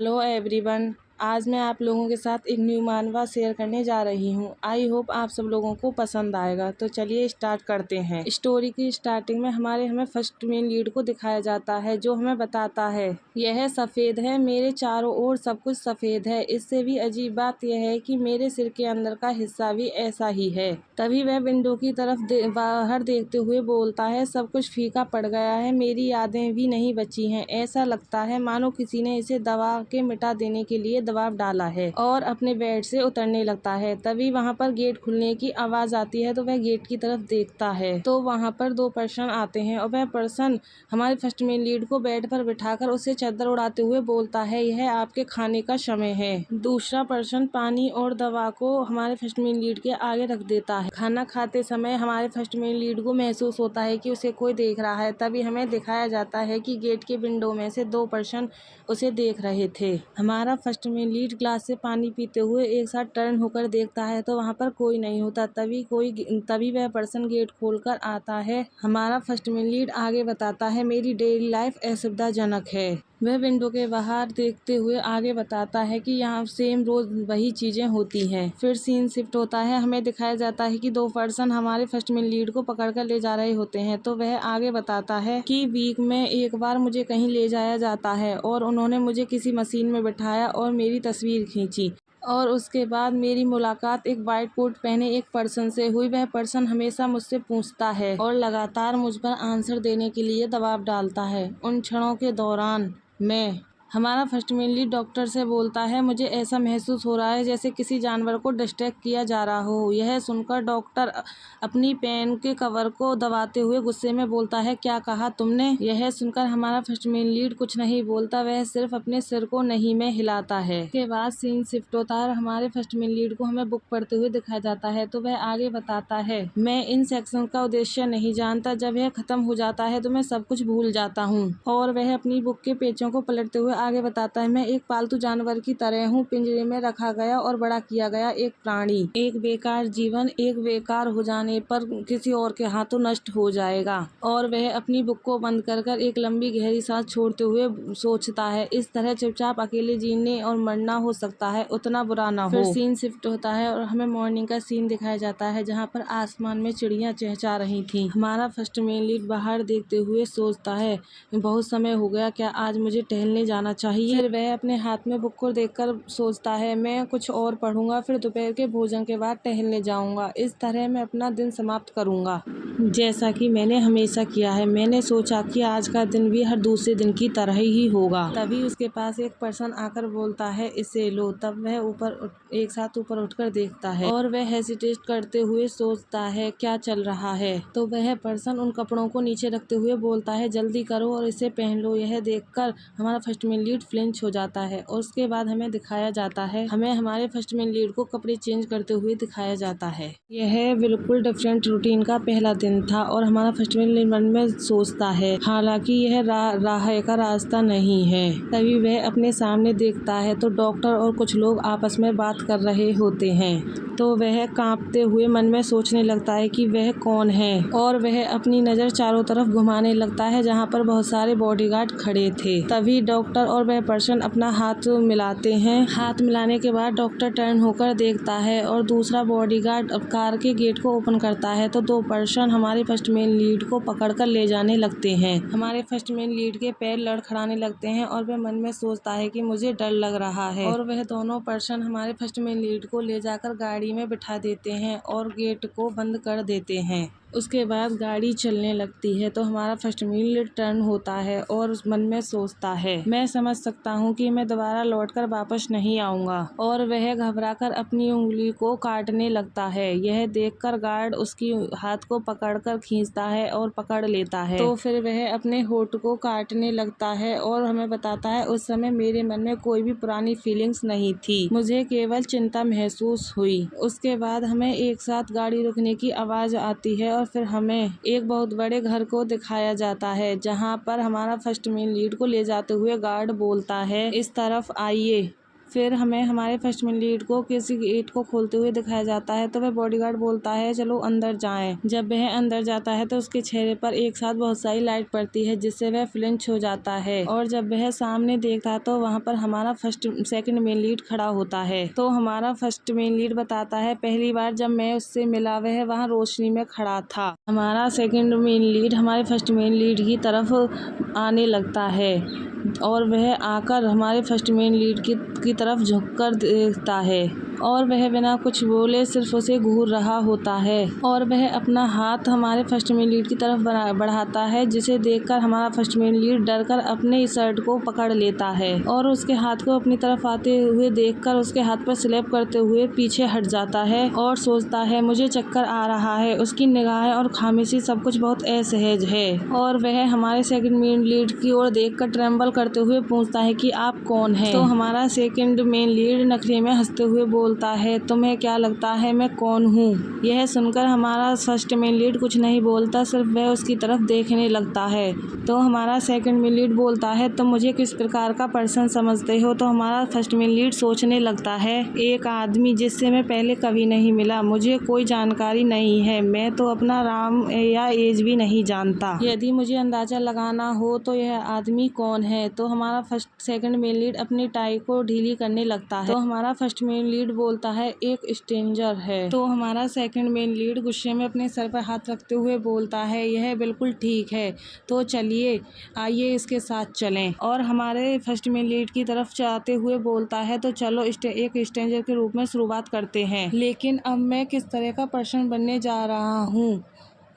Hello everyone. आज मैं आप लोगों के साथ एक न्यू मानवा शेयर करने जा रही हूँ। आई होप आप सब लोगों को पसंद आएगा। तो चलिए स्टार्ट करते हैं। स्टोरी की स्टार्टिंग में हमें फर्स्ट मेन लीड को दिखाया जाता है, जो हमें बताता है यह सफ़ेद है, मेरे चारों ओर सब कुछ सफ़ेद है। इससे भी अजीब बात यह है कि मेरे सिर के अंदर का हिस्सा भी ऐसा ही है। तभी वह विंडो की तरफ बाहर देखते हुए बोलता है, सब कुछ फीका पड़ गया है, मेरी यादें भी नहीं बची हैं। ऐसा लगता है मानो किसी ने इसे दबा के मिटा देने के लिए दबाव डाला है, और अपने बेड से उतरने लगता है। तभी वहाँ पर गेट खुलने की आवाज आती है, तो वह गेट की तरफ देखता है तो वहाँ पर दो पर्सन आते हैं, और वह पर्सन हमारे फर्स्ट मेन लीड को बेड पर बिठाकर उसे चादर उड़ाते हुए बोलता है, यह आपके खाने का समय है। दूसरा पर्सन पानी और दवा को हमारे फर्स्ट मेन लीड के आगे रख देता है। खाना खाते समय हमारे फर्स्ट मेन लीड को महसूस होता है कि उसे कोई देख रहा है। तभी हमें दिखाया जाता है कि गेट के विंडो में से दो पर्सन उसे देख रहे थे। हमारा फर्स्ट मेन लीड ग्लास से पानी पीते हुए एक साथ टर्न होकर देखता है, तो वहाँ पर कोई नहीं होता। तभी वह पर्सन गेट खोलकर आता है। हमारा फर्स्ट मेन लीड आगे बताता है, मेरी डेली लाइफ असुविधाजनक है। वह विंडो के बाहर देखते हुए आगे बताता है कि यहाँ सेम रोज वही चीजें होती हैं। फिर सीन शिफ्ट होता है। हमें दिखाया जाता है कि दो पर्सन हमारे फर्स्ट मेन लीड को पकड़कर ले जा रहे होते हैं। तो वह आगे बताता है कि वीक में एक बार मुझे कहीं ले जाया जाता है, और उन्होंने मुझे किसी मशीन में बिठाया और मेरी तस्वीर खींची, और उसके बाद मेरी मुलाकात एक वाइट कोट पहने एक पर्सन से हुई। वह पर्सन हमेशा मुझसे पूछता है और लगातार मुझ पर आंसर देने के लिए दबाव डालता है। उन क्षणों के दौरान हमारा फर्स्ट मेन लीड डॉक्टर से बोलता है, मुझे ऐसा महसूस हो रहा है जैसे किसी जानवर को डिस्ट्रैक्ट किया जा रहा हो। यह सुनकर डॉक्टर अपनी पेन के कवर को दबाते हुए गुस्से में बोलता है, क्या कहा तुमने? यह सुनकर हमारा फर्स्ट मेन लीड कुछ नहीं बोलता, वह सिर्फ अपने सिर को नहीं में हिलाता है। उसके बाद सीन शिफ्ट होता है और हमारे फर्स्ट मेन लीड को हमें बुक पढ़ते हुए दिखाया जाता है। तो वह आगे बताता है, मैं इन सेक्शन का उद्देश्य नहीं जानता, जब यह खत्म हो जाता है तो मैं सब कुछ भूल जाता हूँ। और वह अपनी बुक के पेजों को पलटते हुए आगे बताता है, मैं एक पालतू जानवर की तरह हूँ, पिंजरे में रखा गया और बड़ा किया गया एक प्राणी। एक बेकार जीवन एक बेकार हो जाने पर किसी और के हाथों नष्ट हो जाएगा। और वह अपनी बुक को बंद कर एक लंबी गहरी सांस छोड़ते हुए सोचता है, इस तरह चुपचाप अकेले जीने और मरना हो सकता है, उतना बुरा ना हो। फिर सीन शिफ्ट होता है और हमें मॉर्निंग का सीन दिखाया जाता है, जहाँ पर आसमान में चिड़ियाँ चहचहा रही थी। हमारा फर्स्ट मेन लीड बाहर देखते हुए सोचता है, बहुत समय हो गया, क्या आज मुझे टहलने जाना चाहिए? फिर वह अपने हाथ में बुक को देखकर सोचता है, मैं कुछ और पढ़ूंगा, फिर दोपहर के भोजन के बाद टहलने जाऊंगा। इस तरह मैं अपना दिन समाप्त करूंगा, जैसा कि मैंने हमेशा किया है। मैंने सोचा कि आज का दिन भी हर दूसरे दिन की तरह ही होगा। तभी उसके पास एक पर्सन आकर बोलता है, इसे लो। तब वह एक साथ ऊपर उठकर देखता है, और वह हेसिटेट करते हुए सोचता है, क्या चल रहा है? तो वह पर्सन उन कपड़ों को नीचे रखते हुए बोलता है, जल्दी करो और इसे पहन लो। यह देखकर हमारा फर्स्ट मेन लीड फ्लिंच हो जाता है, और उसके बाद हमें दिखाया जाता है, हमें हमारे फर्स्ट मेन लीड को कपड़े चेंज करते हुए दिखाया जाता है। यह बिल्कुल डिफरेंट रूटीन का पहला दिन था, और हमारा फर्स्ट मेन लीड मन में सोचता है, हालांकि यह राह का रास्ता नहीं है। तभी वह अपने सामने देखता है तो डॉक्टर और कुछ लोग आपस में बात कर रहे होते हैं। तो वह कांपते हुए मन में सोचने लगता है कि वह कौन है, और वह अपनी नज़र चारों तरफ घुमाने लगता है, जहां पर बहुत सारे बॉडीगार्ड खड़े थे। तभी डॉक्टर और वह पर्सन अपना हाथ मिलाते हैं। हाथ मिलाने के बाद डॉक्टर टर्न होकर देखता है, और दूसरा बॉडीगार्ड कार के गेट को ओपन करता है, तो दो पर्सन हमारे फर्स्ट मेन लीड को पकड़कर ले जाने लगते हैं। हमारे फर्स्ट मेन लीड के पैर लड़खड़ाने लगते हैं, और वह मन में सोचता है कि मुझे डर लग रहा है। और वह दोनों पर्सन हमारे फर्स्ट मेन लीड को ले जाकर गाड़ी में बिठा देते हैं और गेट को बंद कर देते हैं। उसके बाद गाड़ी चलने लगती है, तो हमारा फर्स्ट मेन लीड टर्न होता है और उस मन में सोचता है, मैं समझ सकता हूँ कि मैं दोबारा लौटकर वापस नहीं आऊँगा। और वह घबराकर अपनी उंगली को काटने लगता है। यह देखकर गार्ड उसकी हाथ को पकड़कर खींचता है और पकड़ लेता है। तो फिर वह अपने होठ को काटने लगता है, और हमें बताता है, उस समय मेरे मन में कोई भी पुरानी फीलिंग्स नहीं थी, मुझे केवल चिंता महसूस हुई। उसके बाद हमें एक साथ गाड़ी रुकने की आवाज़ आती है, और फिर हमें एक बहुत बड़े घर को दिखाया जाता है, जहां पर हमारा फर्स्ट मेन लीड को ले जाते हुए गार्ड बोलता है, इस तरफ आइए। फिर हमें हमारे फर्स्ट मेन लीड को किसी गेट को खोलते हुए दिखाया जाता है, तो वह बॉडीगार्ड बोलता है चलो अंदर जाएं। जब वह अंदर जाता है तो उसके चेहरे पर एक साथ बहुत सारी लाइट पड़ती है, जिससे वह फ्लिंच हो जाता है। और जब वह सामने देखता है तो वहाँ पर हमारा सेकंड मेन लीड खड़ा होता है। तो हमारा फर्स्ट मेन लीड बताता है पहली बार जब मैं उससे मिला वह वहाँ रोशनी में खड़ा था। हमारा सेकंड मेन लीड हमारे फर्स्ट मेन लीड की तरफ आने लगता है और वह आकर हमारे फर्स्ट मेन लीड की तरफ झुककर देखता है और वह बिना कुछ बोले सिर्फ उसे घूर रहा होता है और वह अपना हाथ हमारे फर्स्ट मेन लीड की तरफ बढ़ाता है, जिसे देखकर हमारा फर्स्ट मेन लीड डरकर अपने शर्ट को पकड़ लेता है और उसके हाथ को अपनी तरफ आते हुए देखकर उसके हाथ पर स्लैप करते हुए पीछे हट जाता है और सोचता है मुझे चक्कर आ रहा है। उसकी निगाहें और खामोशी सब कुछ बहुत असहज है और वह हमारे सेकंड मेन लीड की ओर देखकर ट्रेम्बल करते हुए पूछता है कि आप कौन हैं? तो हमारा सेकंड मेन लीड नखरे में हंसते हुए बोलता है तुम्हें क्या लगता है मैं कौन हूँ? यह सुनकर हमारा फर्स्ट मेन लीड कुछ नहीं बोलता, सिर्फ वह उसकी तरफ देखने लगता है। तो हमारा सेकंड मेन लीड बोलता है तुम मुझे किस प्रकार का पर्सन समझते हो? तो हमारा फर्स्ट मेन लीड सोचने लगता है एक आदमी जिससे मैं पहले कभी नहीं मिला, मुझे कोई जानकारी नहीं है, मैं तो अपना नाम या एज भी नहीं जानता। यदि मुझे अंदाजा लगाना हो तो यह आदमी कौन है? तो हमारा सेकंड मेन लीड अपनी टाई को ढीली करने लगता है। तो हमारा फर्स्ट मेन लीड बोलता है एक स्ट्रेंजर है। तो हमारा सेकंड मेन लीड गुस्से में अपने सर पर हाथ रखते हुए बोलता है यह बिल्कुल ठीक है, तो चलिए आइए इसके साथ चलें। और हमारे फर्स्ट मेन लीड की तरफ जाते हुए बोलता है तो चलो एक स्ट्रेंजर के रूप में शुरुआत करते हैं, लेकिन अब मैं किस तरह का पर्सन बनने जा रहा हूँ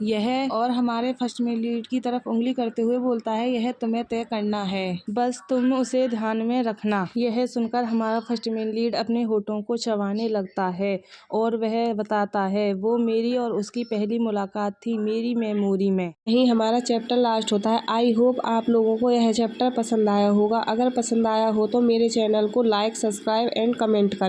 यह, और हमारे फर्स्ट मेन लीड की तरफ उंगली करते हुए बोलता है यह तुम्हें तय करना है, बस तुम उसे ध्यान में रखना। यह सुनकर हमारा फर्स्ट मेन लीड अपने होठों को चबाने लगता है और वह बताता है वो मेरी और उसकी पहली मुलाकात थी मेरी मेमोरी में। यही हमारा चैप्टर लास्ट होता है। आई होप आप लोगों को यह चैप्टर पसंद आया होगा। अगर पसंद आया हो तो मेरे चैनल को लाइक, सब्सक्राइब एंड कमेंट करें।